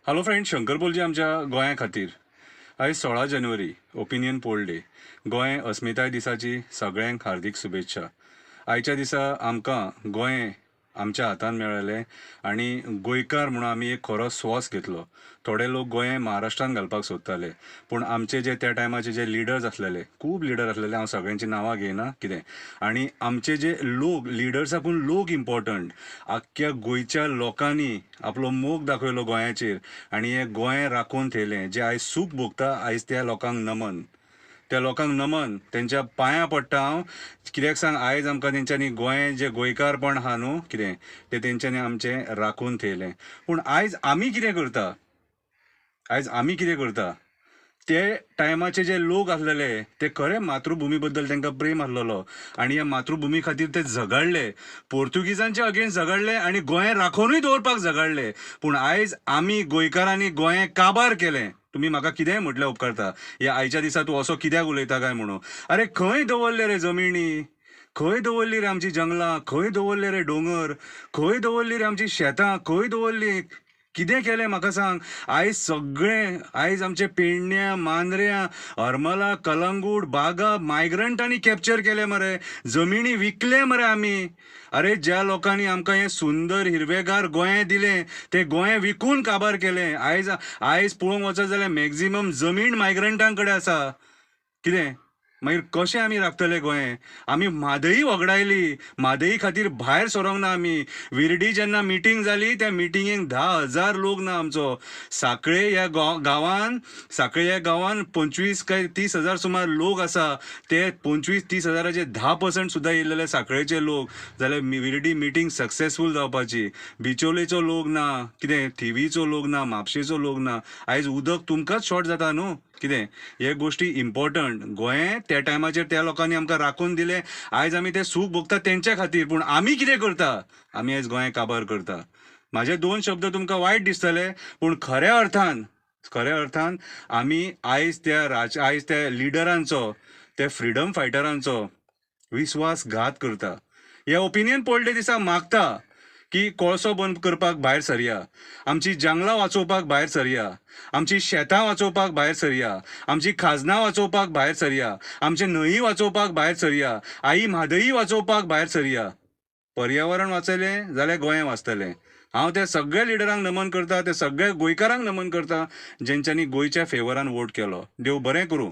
Hello friend, Shankar बोलजी आमच्या गोंया खातीर. आयज 16 जानेवारी ओपिनियन पोल डे. गोंय अस्मिताय दिसाची सगळ्यांक हार्दिक शुभेच्छा. आयच्या दिसा आमकां गोंय आमच्या हातान मेळयलें आनी गोंयकार म्हणून आमी एक खरो स्वास घेतलो. थोडे लोक गोंय महाराष्ट्रान घालपाक सोदताले, पूण आमचे जे त्या टायमाचे जे लिडर्स आसलेले, खूब लिडर आसलेले, हांव सगळ्यांची नांवां घेयना कितें, आनी आमचे जे लोक लिडर्साकून लोक इम्पॉर्टंट, आख्ख्या गोंयच्या लोकांनी आपलो मोग दाखयलो गोंयाचेर आनी हें गोंय राखून थेयलें. जे आयज सूख भोगता, आयज त्या लोकांक नमन. त्या लोकांक नमन, त्यांच्या पांयां पडटा हांव. कित्याक सांग, आयज आमकां तेंच्यांनी गोंय जे गोंयकारपण आहा न्हू कितें, ते तेंच्यांनी आमचें राखून थेयलें. पूण आयज आमी कितें करता? ते टायमाचे जे लोक आसलेले ते खरे मातृभुमी बद्दल तांकां प्रेम आसलेलो आनी ह्या मातृभुमी खातीर ते झगडले. पोर्तुगीजांच्या अगेन्स्ट झगडले आनी गोंय राखूनय दवरपाक झगडले. पूण आयज आमी गोंयकारांनी गोंय काबार केलें. तुमी म्हाका कितेंय म्हटल्यार उपकारता, ह्या आयच्या दिसा तूं असो कित्याक उलयता काय म्हणून. अरे खंय दवरले रे जमिनी, खंय दवरली रे आमची जंगलां, खंय दवरले रे दोंगर, खंय दवरली रे आमची शेतां, खंय दवरली, कितें केलें म्हाका सांग. आयज आमचे पेडण्यां, मांद्र्यां, हरमला, कलंगूट, बागा मायग्रंटांनी कॅप्चर केले मरे. जमिनी विकले मरे आमी. अरे ज्या लोकांनी आमकां हें सुंदर हिरवेगार गोंय दिलें, ते गोंय विकून काबार केलें. आयज पळोवंक वचत जाल्यार मॅक्झिमम जमीन मायग्रंटां कडेन आसा. कितें मागीर कशें आमी राखतले गोंय? आमी म्हादई वगडायली, म्हादई खातीर भायर सरोंक ना आमी. विर्डी जेन्ना मिटींग जाली, त्या मिटिंगेक 10,000 लोक ना आमचो. सांखळे ह्या गांवान 25 काय 30,000 सुमार लोक आसा. ते 25-30 हजाराचे 10% सुद्दां येयलेले सांखळेचे लोक, जाल्यार विर्डी मिटींग सक्सेसफूल जावपाची. बिचोलेचो लोक ना, कितें थिवीचो लोक ना, म्हापशेचो लोक ना. आयज उदक तुमकांच शॉर्ट जाता न्हू कितें. हे गोश्टी इम्पॉर्टंट. गोंय त्या टायमाचेर त्या लोकांनी आमकां राखून दिलें. आयज आमी ते सूख भोगता तेंच्या खातीर. पूण आमी कितें करता? आमी आयज गोंय काबार करता. म्हाजे 2 शब्द तुमकां वायट दिसतले, पूण खऱ्या अर्थान आमी आयज त्या लिडरांचो, त्या फ्रिडम फायटरांचो विस्वासघात करता. ह्या ओपिनियन पोल डे दिसा मागता की कोळसो बंद करपाक भायर सरया, आमची जंगलां वाचोवपाक भायर सरया, आमची शेतां वाचोवपाक भायर सरया, आमची खाजनां वाचोवपाक भायर सरया, आमचे न्हंयी वाचोवपाक भायर सरया, आई म्हादई वाचोवपाक भायर सरया. पर्यावरण वाचयलें जाल्यार गोंय वाचतलें. हांव त्या सगळ्या लिडरांक नमन करता, त्या सगळ्या गोंयकारांक नमन करता, जेंच्यांनी गोंयच्या फेवरान वोट केलो. देव बरें करूं.